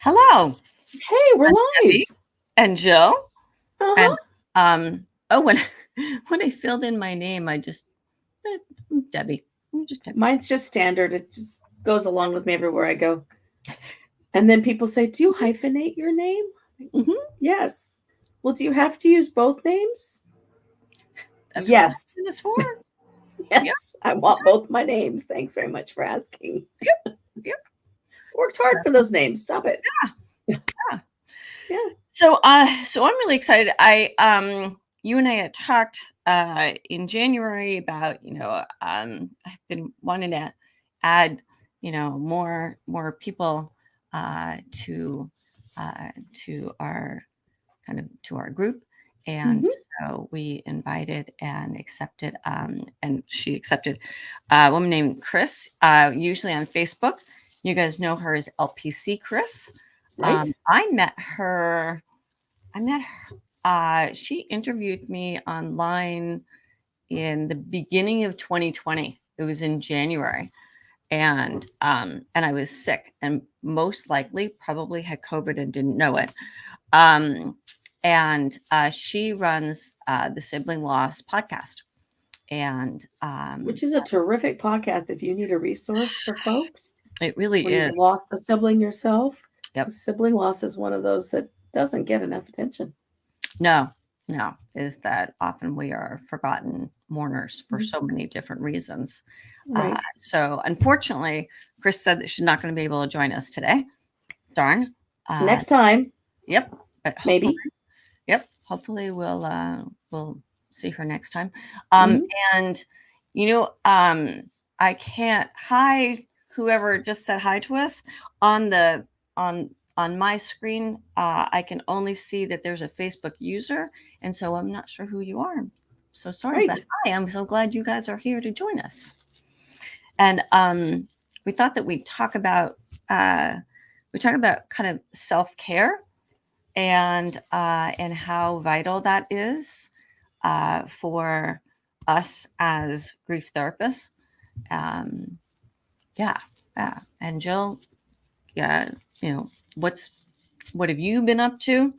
Hello, Hey, we're I'm live. Debbie and Jill. Uh-huh. And when when I filled in my name, I just Debbie. Just Debbie. Mine's just standard. It just goes along with me everywhere I go. And then people say, "Do you hyphenate your name?" Hmm. Yes. Well, do you have to use both names? That's what the Yes. hyphen is for. Yeah, Yes. I want both my names. Thanks very much for asking. yep, yep. Worked hard for those names. Stop it. Yeah. Yeah. So I'm really excited. You and I had talked in January about I've been wanting to add more people to our to our group. And Hmm. so we invited and accepted, and she accepted a woman named Chris, usually on Facebook. You guys know her as LPC Chris. Right. I met her. She interviewed me online in the beginning of 2020. It was in January, and I was sick, and most likely probably had COVID and didn't know it. Um, and she runs the Sibling Loss podcast, and Which is a terrific podcast if you need a resource for folks it really when you've is. lost a sibling yourself. Yep. Sibling loss is one of those that doesn't get enough attention. No, is that often we are forgotten mourners for so many different reasons. Right. So unfortunately, Chris said that she's not going to be able to join us today. Darn. Next time, Yep. But hopefully, maybe. hopefully we'll see her next time. Mhm. And I can't. Hi, whoever just said hi to us on the on my screen. I can only see that there's a Facebook user, and so I'm not sure who you are. I'm so sorry, but Right. hi. I'm so glad you guys are here to join us. And we thought that we talk about kind of self-care and how vital that is for us as grief therapists. Um, yeah, yeah. And Jill, yeah, what have you been up to?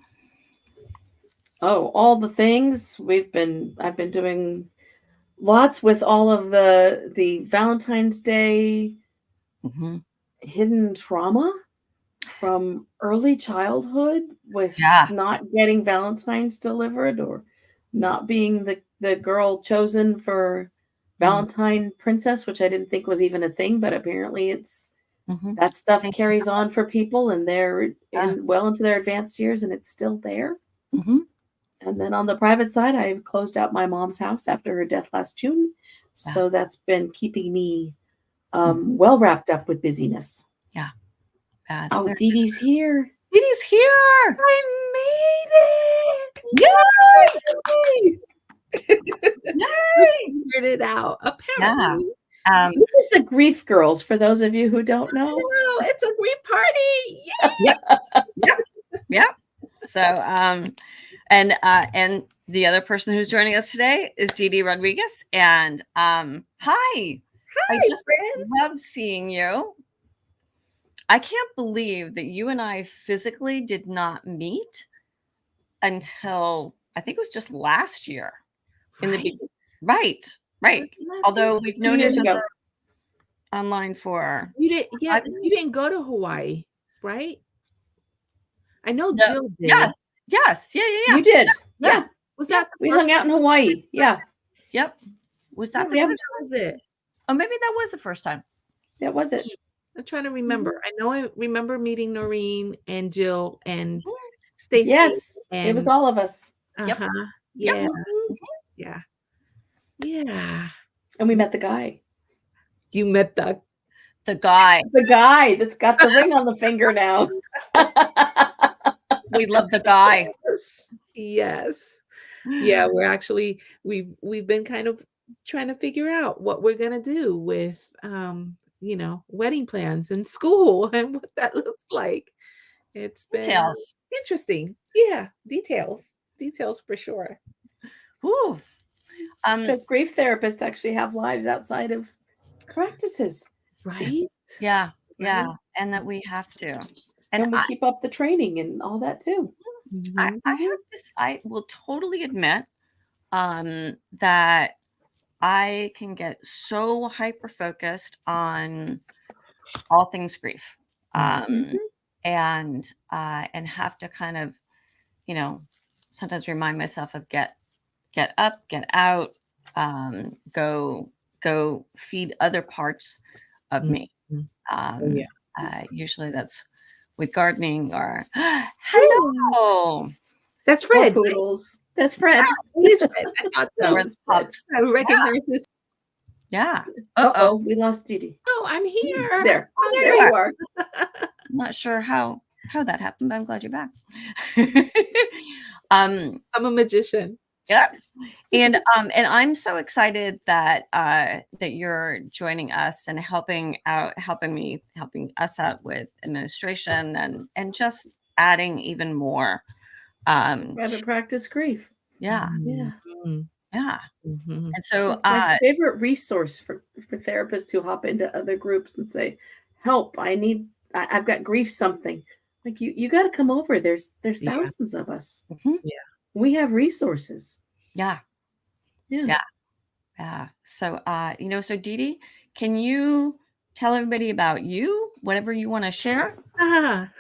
Oh, all the things I've been doing lots with all of the Valentine's Day Hmm. hidden trauma from early childhood with Yeah. not getting Valentine's delivered or not being the girl chosen for Valentine Princess, which I didn't think was even a thing, but apparently it's Mm-hmm. that stuff Thank you. carries on for people and they're Yeah. well into their advanced years and it's still there. Mm-hmm. And then on the private side, I closed out my mom's house after her death last June. Yeah. So that's been keeping me Mm-hmm. well wrapped up with busyness. Yeah. Oh, Deedee's here. Deedee's here. I made Yay! Yay! Yay! figured it out. Yeah. Apparently, This is the Grief Girls, for those of you who don't know. oh, it's a grief party. Yay! Yep. So and the other person who's joining us today is Deedee Rodriguez. And hi. I just friends. love seeing you. I can't believe that you and I physically did not meet until I think it was just last year. In the beginning. Right. Although we've 2 known years each ago. other online for You didn't. Yeah, I've- you didn't go to Hawaii, right? I know No. Jill did. Yes. Yeah. You did. Yeah. Yeah. Was that the We first hung out in Hawaii. Yeah. Yep. Was that the Yep. first time? Was it? Oh, maybe that was the first time. That was it. I'm trying to remember. Mm-hmm. I know I remember meeting Noreen and Jill and Stacy. Yes. and, It was all of us. Yep. Yeah. Yep. Yeah. Yeah. And we met the guy. You met the guy. The guy that's got the ring on the finger now. We love the guy. Yes. Yeah, we've been kind of trying to figure out what we're gonna do with wedding plans and school and what that looks like. It's been Details. interesting. Yeah, details for sure. Ooh. Because grief therapists actually have lives outside of practices. Right? Yeah. Right? And that we have to. And And we keep up the training and all that too. I Mhm. have to, I will totally admit that I can get so hyper focused on all things grief, Mhm. and have to kind of, you know, sometimes remind myself of get up, get out, go feed other parts of me. Mhm. Oh, Um, yeah. Usually that's with gardening or Yeah. hello. That's More Fred, right? poodles. That's Fred. It is Fred. I thought There so. were It's Fred. pups. I recognize this. Yeah. Uh-oh, we lost Deedee. Oh, I'm here. There. Oh, there There you are. you are. I'm not sure how that happened, but I'm glad you're back. um, I'm a magician. yeah, and I'm so excited that that you're joining us and helping us out with administration and just adding even more. Private practice grief. Yeah, Yeah. Mhm. yeah, Mhm. and so It's my favorite resource for therapists who hop into other groups and say, "Help! I've got grief something." Like you got to come over. There's Yeah. thousands of us. mhm, Yeah. We have resources. yeah, Yeah. yeah. Yeah. So, so Deedee, can you tell everybody about you, whatever you want to share? Ah.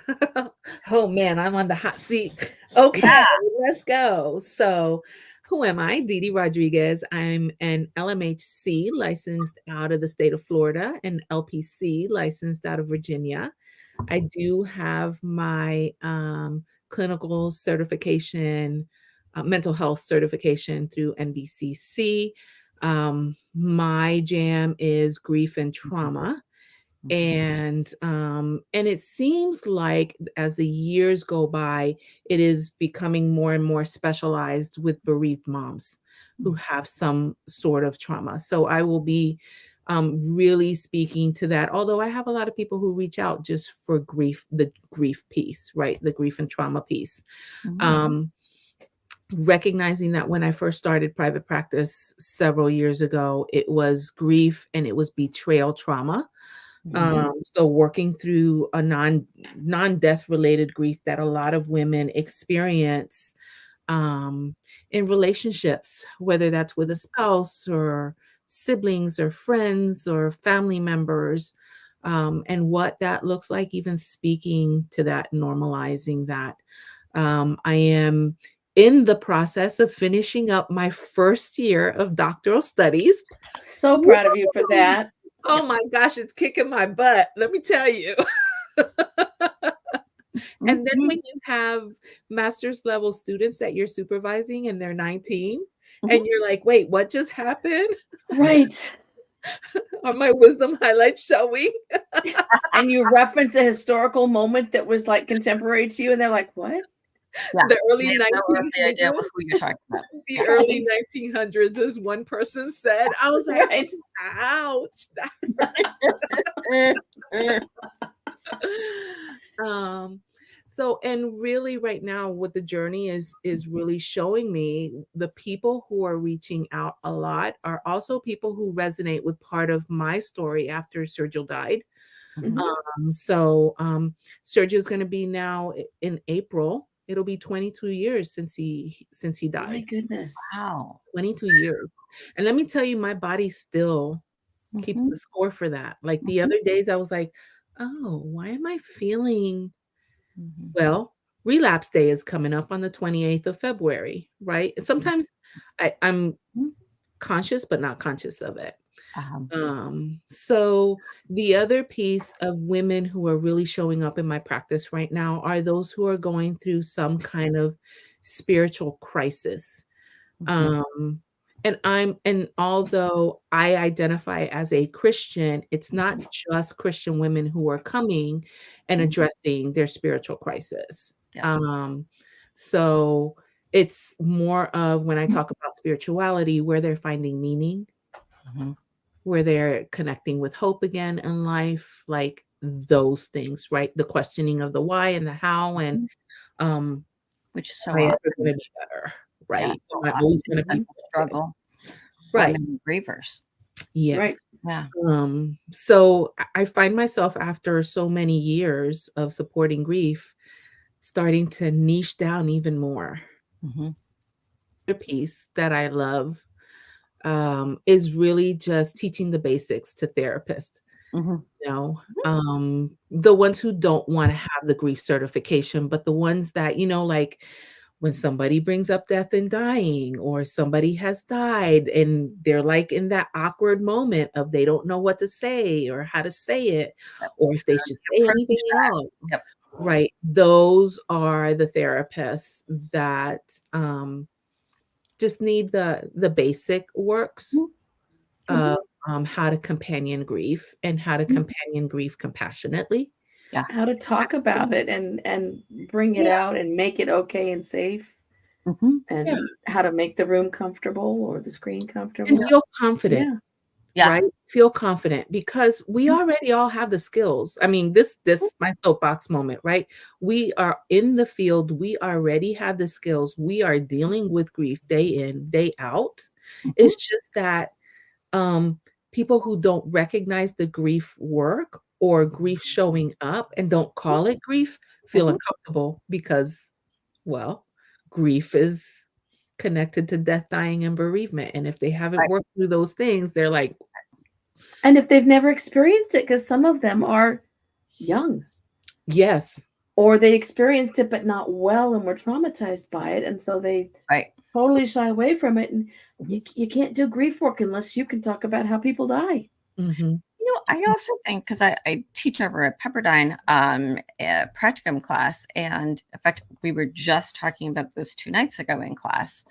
Oh man, I'm on the hot seat. Okay, Yeah. let's go. So, who am I? Deedee Rodriguez. I'm an LMHC licensed out of the state of Florida and LPC licensed out of Virginia. I do have my clinical certification, mental health certification through NBCC. My jam is grief and trauma, and it seems like as the years go by, it is becoming more and more specialized with bereaved moms who have some sort of trauma. So I will be really speaking to that. Although I have a lot of people who reach out just for grief, the grief piece, right? The grief and trauma piece. Mhm. Recognizing that when I first started private practice several years ago, it was grief and it was betrayal trauma. So working through a non-death related grief that a lot of women experience in relationships, whether that's with a spouse or siblings or friends or family members, and what that looks like, even speaking to that, normalizing that. I am in the process of finishing up my first year of doctoral studies. So proud of you for that. Oh my gosh, it's kicking my butt, let me tell you. And then Mhm. when you have master's level students that you're supervising and they're 19, Mhm. and you're like, "Wait, what just happened? Right. Are my wisdom highlights showing?" And you reference a historical moment that was like contemporary to you, and they're like, "What?" Yeah. The early They have no earthly idea 1900s, who you're talking about. the Yeah. early Right. 1900s, as one person said. I was like, Right. "Ouch." um so, and really right now what the journey is really showing me, the people who are reaching out a lot are also people who resonate with part of my story after Sergio died. Mhm. Sergio is going to be now in April, it'll be 22 years since he My died. goodness. Wow. 22 years. And let me tell you, my body still keeps Mhm. the score for that. Like the Mhm. other days I was like, oh, why am I feeling Mhm. well? Relapse day is coming up on the 28th of February, right? And sometimes I'm Mhm. conscious, but not conscious of it. Um, So the other piece of women who are really showing up in my practice right now are those who are going through some kind of spiritual crisis. mhm. Um, and although I identify as a Christian, it's not just Christian women who are coming and addressing their spiritual crisis. Yeah. So it's more of, when I talk about spirituality, where they're finding meaning, Mhm. where they're connecting with hope again in life, like those things, right? The questioning of the why and the how, and Mhm. um, Which is am so I ever often, gonna be better, yeah, right? so Am I always often gonna be people okay? struggle, or Right. many grievers. Yeah. Right. Yeah. So I find myself after so many years of supporting grief, starting to niche down even more. Hmm. The piece that I love is really just teaching the basics to therapists. Hmm. You know, the ones who don't want to have the grief certification, but the ones that, like when somebody brings up death and dying, or somebody has died and they're like in that awkward moment of they don't know what to say or how to say it, Yep. or if they should say Approach anything at that. all. Yep. Right. Those are the therapists that just need the basic works Mhm. of how to companion grief and how to companion grief compassionately. Yeah. How to talk about it and bring it Yeah, out and make it okay and safe, Hmm. yeah, and how to make the room comfortable or the screen and comfortable. feel confident, Yeah. Yeah. right? Feel confident because we already all have the skills. I mean, this my soapbox moment, right? We are in the field, we already have the skills. We are dealing with grief day in, day out. Hmm. It's just that um, people who don't recognize the grief work or grief showing up and don't call it grief feel Hmm. uncomfortable because, well, grief is connected to death, dying, and bereavement. And if they haven't Right. worked through those things, they're like, And if they've never experienced it, because some of them are young, yes, or they experienced it but not well and were traumatized by it, and so they Right. totally shy away from it. And you can't do grief work unless you can talk about how people die. mhm, I also think because I teach over at Pepperdine a practicum class, and in fact, we were just talking about this 2 nights ago in class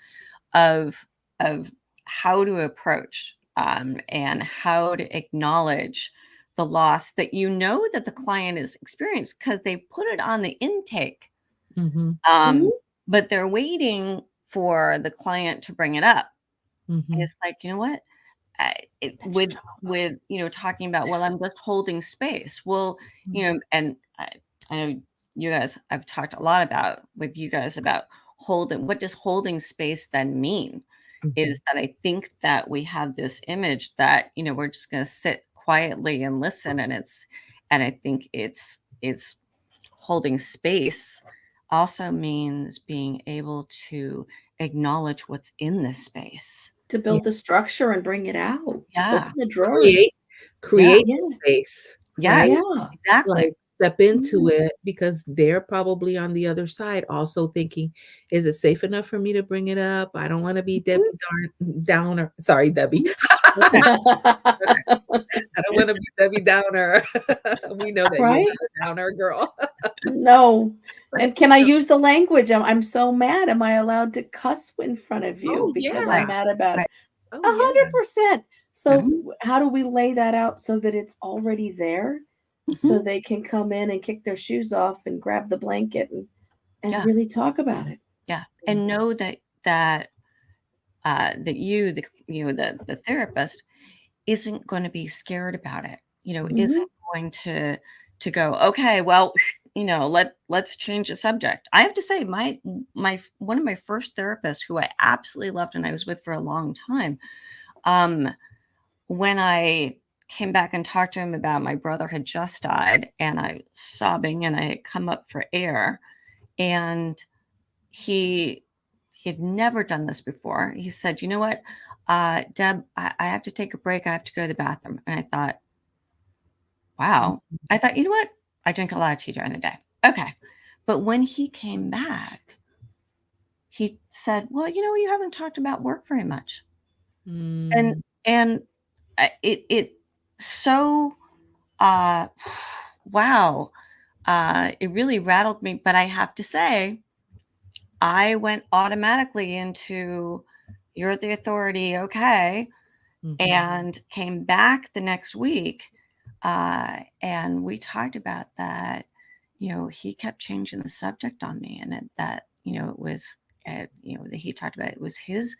of of how to approach and how to acknowledge the loss that that the client is experienced because they put it on the intake, mhm, um, Mhm. but they're waiting for the client to bring it up. And mhm, it's like, you know what? That's your job. With talking about, well, I'm just holding space. Well, mhm, and I know you guys, I've talked a lot about with you guys about holding. What does holding space then mean? mhm. Is that I think that we have this image that we're just going to sit quietly and listen, and I think it's holding space also means being able to acknowledge what's in this space. To Yeah, build the structure and bring it out. Yeah. Open the create drawers. Yeah. create the Yeah. space, Yeah, right? Yeah. exactly. Like, step into Mhm. it because they're probably on the other side also thinking, "Is it safe enough for me to bring it up? I don't wanna be Debbie Downer." Sorry, Debbie. I don't wanna be Debbie Downer. We know that you're Right? not a downer, girl. No. But, And can I use the language? I'm so mad. Am I allowed to cuss in front of you oh, because Right, I'm yeah. mad about right. it? Oh, yeah. 100%. So Mhm, how do we lay that out so that it's already there, so mhm. they can come in and kick their shoes off and grab the blanket and Yeah, really talk about it? yeah, and know that the therapist isn't gonna be scared about it, Mhm. isn't going to go, "Okay, well, let's change the subject." I have to say my one of my first therapists who I absolutely loved and I was with for a long time, um, when I came back and talked to him about my brother had just died, and I was sobbing, and I had come up for air, and he he had never done this before. He said, "You know what, Deb, I have to take a break. I have to go to the bathroom." And I thought, "Wow." I thought, "You know what? I drink a lot of tea during the day. Okay." But when he came back, he said, "Well, you haven't talked about work very much." And Mm, and it so uh wow, it really rattled me. But I have to say, I went automatically into, "You're the authority, okay," mhm. and came back the next week, and we talked about that. He kept changing the subject on me, and that it was, that he talked about it was his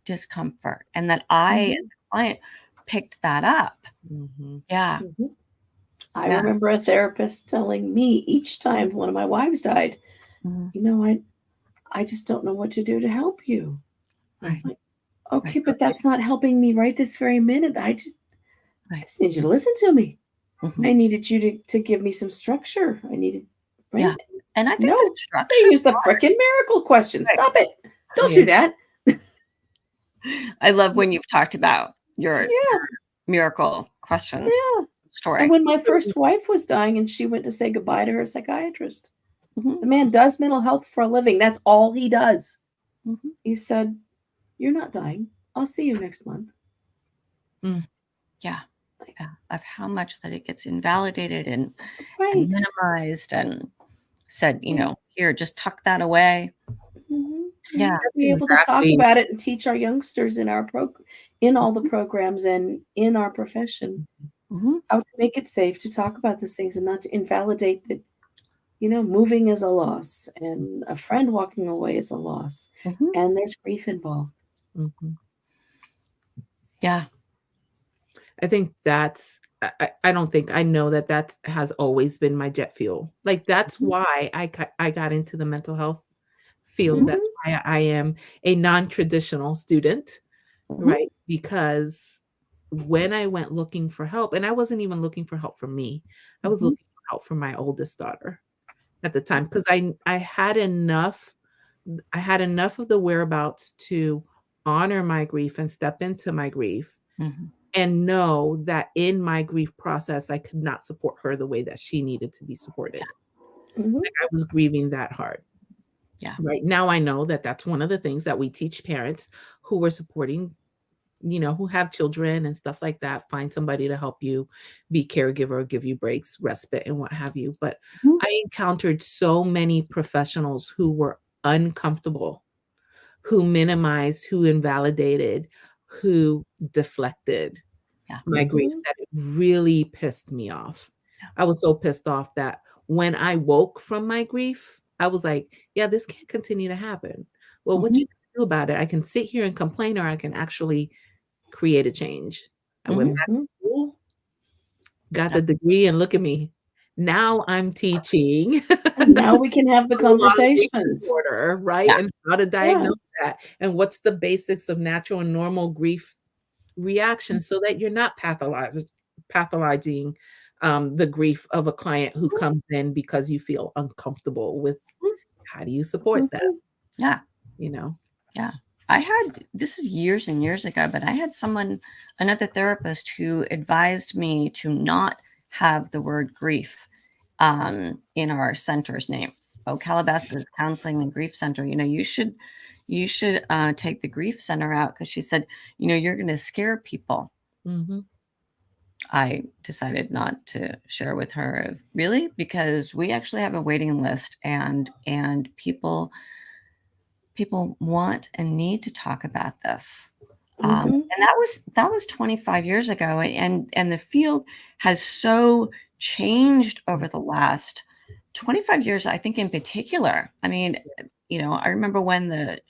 discomfort, and that I, as Mhm. a client, picked that up. Mhm. Yeah, Mhm. I yeah, remember a therapist telling me each time one of my wives died, mhm, "You know, I just don't know what to do to help you." right, Mhm. Like, right, okay, but that's not helping me right this very minute. I Right. just need you to listen to me. Mhm. I needed you to give me some structure. I needed, right? Yeah. And I think the No, structure they use the frickin' miracle question. right. Stop it. Don't Yeah. do that. I love when you've talked about your Yeah, miracle question yeah. And story. when my first wife was dying and she went to say goodbye to her psychiatrist, Mhm, the man does mental health for a living. That's all he does. mhm. He said, "You're not dying. I'll see you next month." Mm. Yeah. Yeah. Of how much that it gets invalidated and Right. minimized and said, Yeah. here, just tuck that away. We Yeah. need to That's be able to talk exactly. about it and teach our youngsters in our in all the programs and in our profession Mhm, how to make it safe to talk about these things and not to invalidate that, moving is a loss and a friend walking away is a loss mhm. and there's grief involved. Mhm. Yeah. I think that's I don't think I know that has always been my jet fuel. Like, that's Mhm, why I got into the mental health field. Mhm. That's why I am a non-traditional student, mhm, right? Because when I went looking for help, and I wasn't even looking for help for me, I was mhm, looking for help for my oldest daughter at the time because I had enough of the whereabouts to honor my grief and step into my grief mhm. and know that in my grief process, I could not support her the way that she needed to be Yeah. supported. Mhm. Like, I was grieving that hard. Yeah. Right now, I know that that's one of the things that we teach parents who are supporting, who have children and stuff like that. Find somebody to help you be caregiver, give you breaks, respite, and what have you. But Mhm. I encountered so many professionals who were uncomfortable, who minimized, who invalidated, who deflected Yeah. my grief, Mhm. that it really pissed me off. Yeah. I was so pissed off that when I woke from my grief, I was like, "Yeah, this can't continue to happen." Well, what you Mhm, can do about it? I can sit here and complain, or I can actually create a change. I went mhm. back Mhm. to school, got Yeah. the degree, and look at me. Now I'm teaching And now we can have the prolonged grief conversations. disorder, right? Yeah. And how to Yeah. diagnose that, and what's the basics of natural and normal grief reactions so that you're not pathologizing the grief of a client who comes in because you feel uncomfortable with Mhm. how do you support them, Mhm. Yeah. you know? Yeah. This is years and years ago, but I had another therapist who advised me to not have the word grief in our center's name. Oh, Calabasas Counseling and Grief Center. You should take the grief center out because she said, you're going to scare people. Mhm. I decided not to share with her really because we actually have a waiting list and people want and need to talk about this. Mhm. And that was 25 years ago, and the field has so changed over the last 25 years. I think in particular. I mean, I remember when the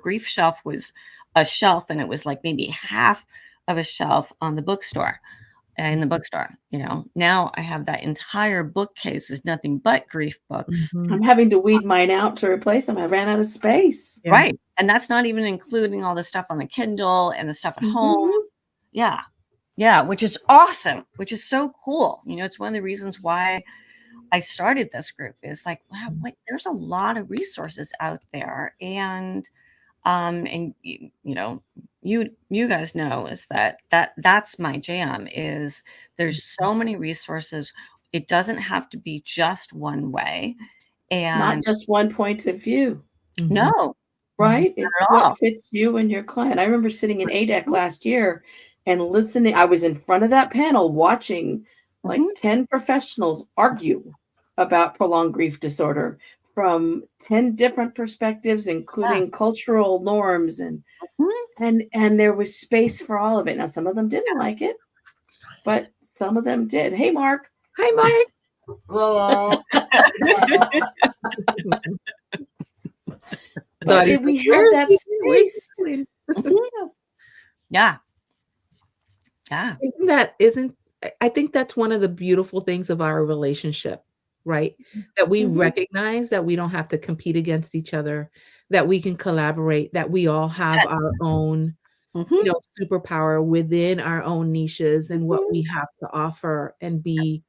grief shelf was a shelf, and it was like maybe half of a shelf on the bookstore in the bookstore. Now I have that entire bookcase is nothing but grief books. Mhm. I'm having to weed mine out to replace them. I ran out of space. Yeah. Right. And that's not even including all the stuff on the Kindle and the stuff at home. Mhm. Yeah. Yeah, which is awesome, which is so cool. It's one of the reasons why I started this group is like, wow, wait, there's a lot of resources out there. And you guys know is that's my jam is there's so many resources. It doesn't have to be just one way. Not And just one point of view, Mhm. no, Mhm. right? It's not at what all. fits you and your client. I remember sitting in ADEC last year and listening. I was in front of that panel watching like Mhm. 10 professionals argue about prolonged grief disorder from 10 different perspectives, Yeah. including cultural norms Mhm. and there was space for all of it. Now, some of them didn't like it, but some of them did. Hey, Mark. Hi, Mark. But He's like, we have "Where is that he? Where's he space. going?" Mhm. Yeah. Yeah. Isn't I think that's one of the beautiful things of our relationship, right? That we Mhm. recognize that we don't have to compete against each other, that we can collaborate, that we all have our own Mhm. superpower within our own niches and what we Mhm. have to offer, and be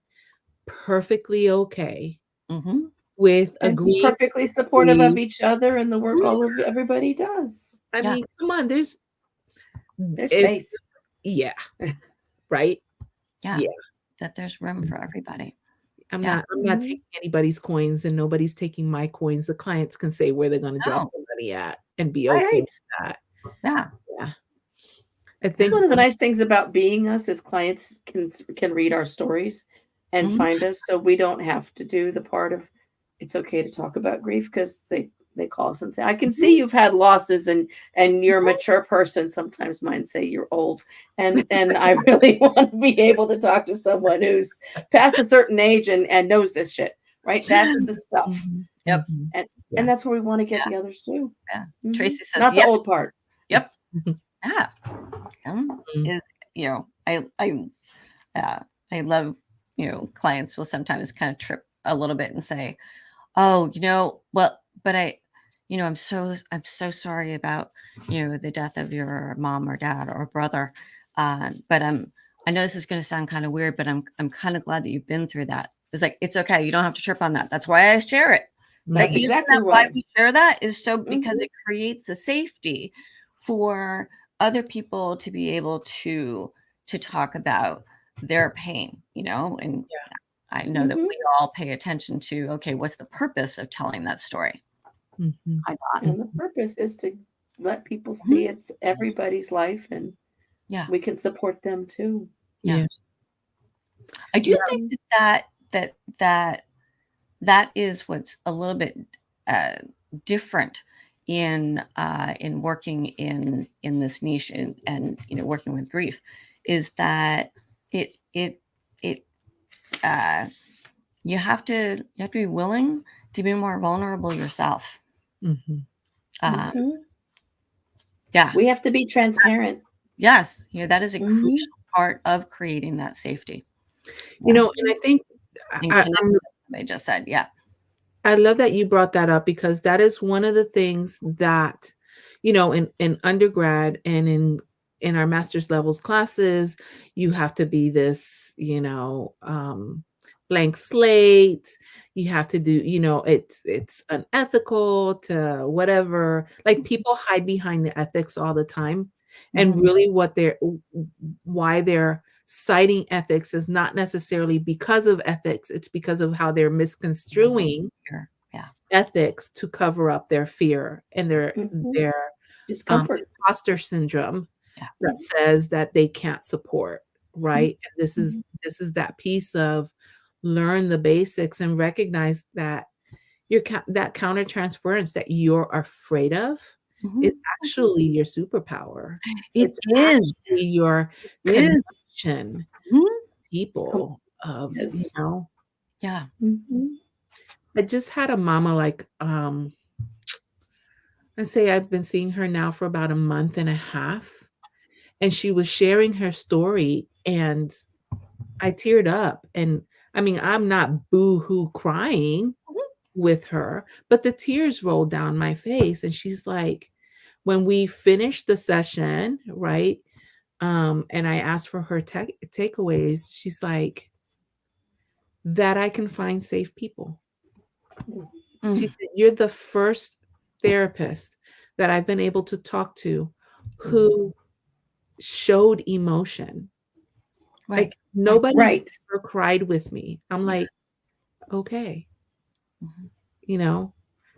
perfectly okay Mhm. with And be agreeing to perfectly supportive of disagree. each other and the work Yeah, all of everybody does. I Yeah. mean, come on, There's if space. yeah, right? Yeah. Yeah. That there's room for everybody. Yeah. I'm not Mhm. taking anybody's coins, and nobody's taking my coins. The clients can say where they're gonna drop No. their money at and be okay Right. with that. Yeah. Yeah. I That's think one of the one nice things about being us is clients can read our stories and Mhm. find us, so we don't have to do the part of it's okay to talk about grief because they call us and say, "I can see Mhm. you've had losses and you're a Mhm. mature person." Sometimes mine say you're old, and I really want to be able to talk to someone who's past a certain age and knows this shit, right? That's the stuff, Mhm, Yep. mhm. and Yeah. that's where we want to get Yeah. the others too. Yeah. Mhm. Tracy says Not the yes. old part. Yep. Mhm. Yeah. Mm. Is uh, I love clients will sometimes kind of trip a little bit and say, oh, well, but I'm so sorry about the death of your mom or dad or brother, but I know this is going to sound kind of weird, but I'm kind of glad that you've been through that. It's like, it's okay, you don't have to trip on that. That's why I share it. Like, That's Mhm. isn't exactly that why why. we share that? Is so because Mhm. it creates the safety for other people to be able to talk about their pain, and I know that Mhm. we all pay attention to, okay, what's the purpose of telling that story? Mhm. Why not? And the purpose is to let people see Mhm. it's everybody's life and Yeah, we can support them too. yeah. Yeah. I do Yeah. think Mhm. that is what's a little bit uh, different in working in this niche and working with grief, is that it uh, you have to be willing to be more vulnerable yourself. Mhm. Uh, Mhm. yeah, We have to be transparent. yes, that is a Mhm. crucial part of creating that safety. Yeah, And I think and connecting, like somebody just said, yeah. I love that you brought that up, because that is one of the things that, in undergrad and in our master's levels classes, you have to be this, blank slate. You have to do, it's unethical to whatever. Like, people hide behind the ethics all the time. And Mhm. really why they're citing ethics is not necessarily because of ethics, it's because of how they're misconstruing Sure. Yeah. ethics to cover up their fear and their Mhm. their Discomfort. imposter syndrome Yeah. that says that they can't support, right? And this is Mhm. this is that piece of learn the basics and recognize that that countertransference that you're afraid of is Mhm. actually your superpower. It It's is. actually your It is. connection, Mhm. Com people of, Yes. Yeah. Mhm. I just had a mama, like, I say I've been seeing her now for about a month and a half, and she was sharing her story, and I teared up, and I mean, I'm not boo-hoo crying Mhm. with her, but the tears rolled down my face, and she's like, when we finished the session, right, and I asked for her takeaways, she's like, "That I can find safe people." She Mm. said, "You're the first therapist that I've been able to talk to who showed emotion. Right. Like, Right. nobody's Right. ever cried with me." I'm Yeah. like, "Okay," Mhm. you know,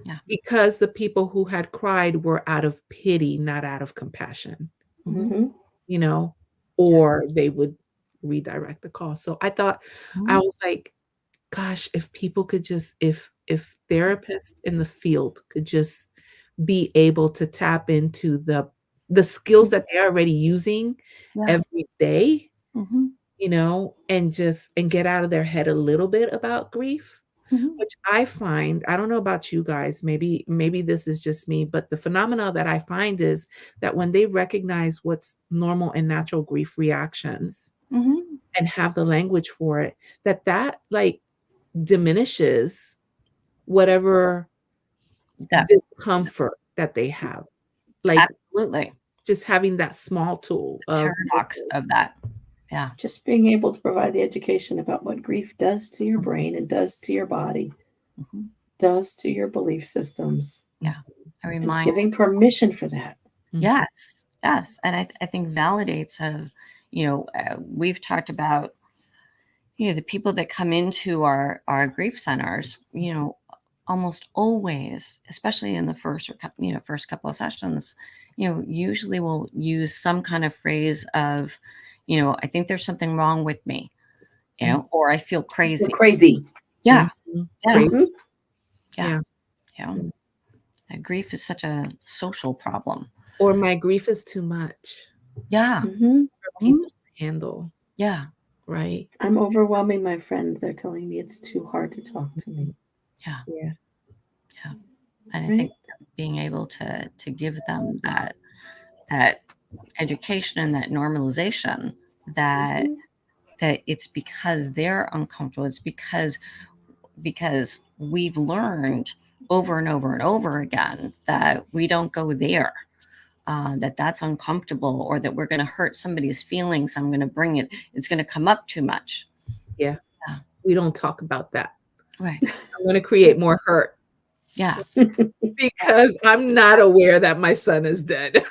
Yeah. because the people who had cried were out of pity, not out of compassion, Mhm. Mhm. you know, Yeah. or they would redirect the call. So I Mhm. was like, gosh, if people could just if therapists in the field could just be able to tap into the skills Mhm. that they're already using Yeah. every day, Mhm. and get out of their head a little bit about grief, Mhm. which I find, I don't know about you guys, maybe this is just me, but the phenomena that I find is that when they recognize what's normal and natural grief reactions Mhm. and have the language for it, that like diminishes whatever That discomfort that they have. Like, absolutely. just having that small tool of Paradox of that. Yeah. Just being able to provide the education about what grief does to your brain and does to your body, Mhm. does to your belief systems. Yeah. I And remind. giving permission for that. Yes. Yes. And I think validates of, we've talked about, the people that come into our grief centers, almost always, especially in the first couple of sessions, usually will use some kind of phrase of, I think there's something wrong with me, or I feel You're crazy. crazy. Yeah. Mhm. Yeah. Crazy. Mhm. Yeah. Yeah. And grief is such a social problem. Or my grief is too much Yeah. Mhm. for people to handle, Yeah. right? I'm overwhelming my friends. They're telling me it's too hard to talk to me. Yeah. Yeah. Yeah. And I Right? think being able to give them that education and that normalization that Mhm. that it's because they're uncomfortable. It's because we've learned over and over and over again that we don't go there, that's uncomfortable, or that we're going to hurt somebody's feelings. I'm going to bring it. It's going to come up too much. Yeah. Yeah. We don't talk about that. Right. I'm going to create more hurt Yeah. because I'm not aware that my son is dead.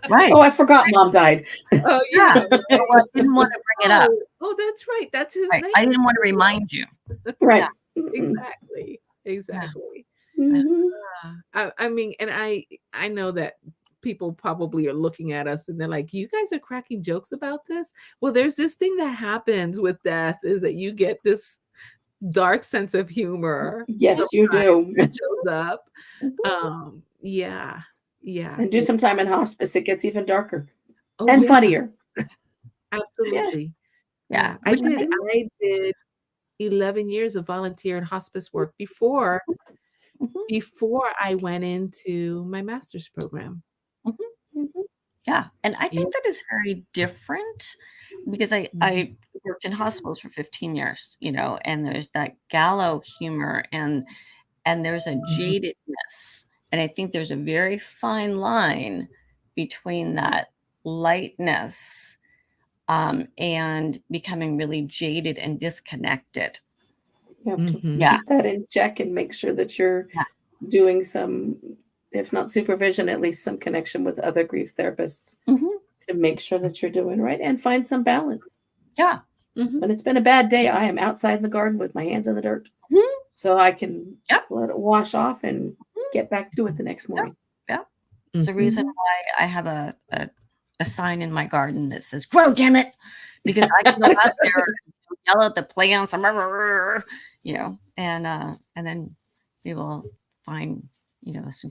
Right. Oh, I forgot mom died. Oh, Yeah. yeah. Well, I didn't want to bring it up. Oh, that's right. That's his Right. name. I didn't want to remind you. Right. Exactly. Exactly. Mhm. I mean, and I know that people probably are looking at us and they're like, you guys are cracking jokes about this. Well, there's this thing that happens with death is that you get this dark sense of humor Yes, you do. that shows up. Yeah. And do some time in hospice. It gets even darker Oh, and yeah, funnier. absolutely. Yeah. I Which did 11 years of volunteer and hospice work before Mhm. I went into my master's program. Mhm. Mhm. Yeah. And I Yeah. think that is very different because I worked in hospitals for 15 years, and there's that gallow humor and there's a jadedness. And I think there's a very fine line between that lightness, and becoming really jaded and disconnected. You have to Mhm. Yeah. keep that in check and make sure that you're Yeah. doing some, if not supervision, at least some connection with other grief therapists Mhm. to make sure that you're doing right and find some balance. Yeah. Mhm. When it's been a bad day, I am outside in the garden with my hands in the dirt Mhm. so I can Yep. let it wash off and get back to it the next morning. Yeah. It's the Mhm. reason why I have a sign in my garden that says "Grow, damn it," because I can go out there and yell at the plants, and then we will find some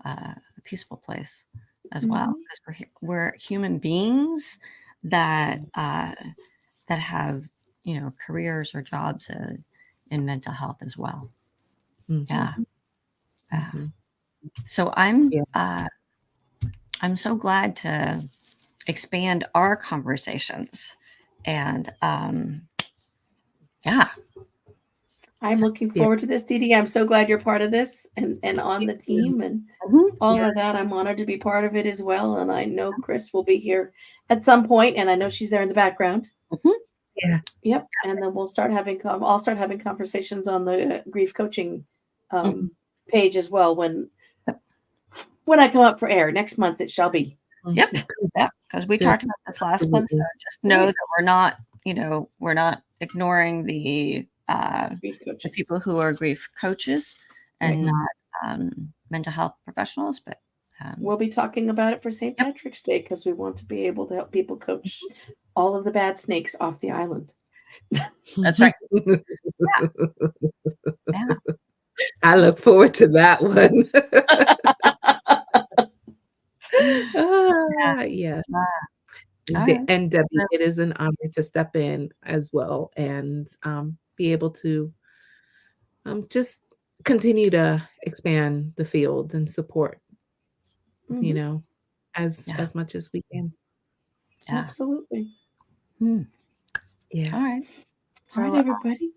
a peaceful place as well, Mhm. because we're human beings that that have careers or jobs in mental health as well. Yeah. Mhm. Yeah. Mhm. So Yeah. I'm so glad to expand our conversations, and yeah. I'm looking Yeah. forward to this, Deedee. I'm so glad you're part of this and on the team and Mhm. all Yeah. of that. I'm honored to be part of it as well. And I know Chris will be here at some point, and I know she's there in the background. Mhm. Yeah. Yep. And then we'll start having I'll start having conversations on the grief coaching Mhm. page as well when I come up for air next month. It shall be. Yep. Mhm. Yep. Because we Good. talked about this last one, so Absolutely. just know Right. that we're not ignoring the Grief coaches. people who are grief coaches and Right. not mental health professionals, but We'll be talking about it for St. yep. Patrick's Day because we want to be able to help people coach all of the bad snakes off the island. That's right. Yeah. I look forward to that one. Yeah. Yes. All right. And Debbie, Well, it is an honor to step in as well and be able to just continue to expand the field and support, you Mhm. know, yeah. as much as we can. Yeah. Absolutely. Hmm. Yeah. All right. All right, So everybody.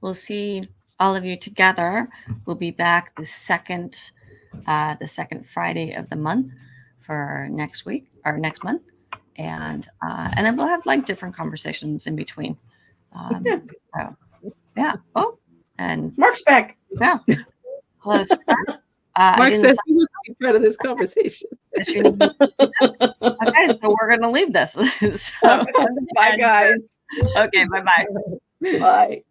we'll see all of you together. We'll be back the second the second Friday of the month for next week or next month, and then we'll have like different conversations in between. Yeah. So yeah. Oh, and Mark's back. yeah. Hello, Scott. I Mark didn't said he was going to be part of this conversation. okay, so we're gonna leave this. So, Bye, guys. okay, bye-bye. Bye.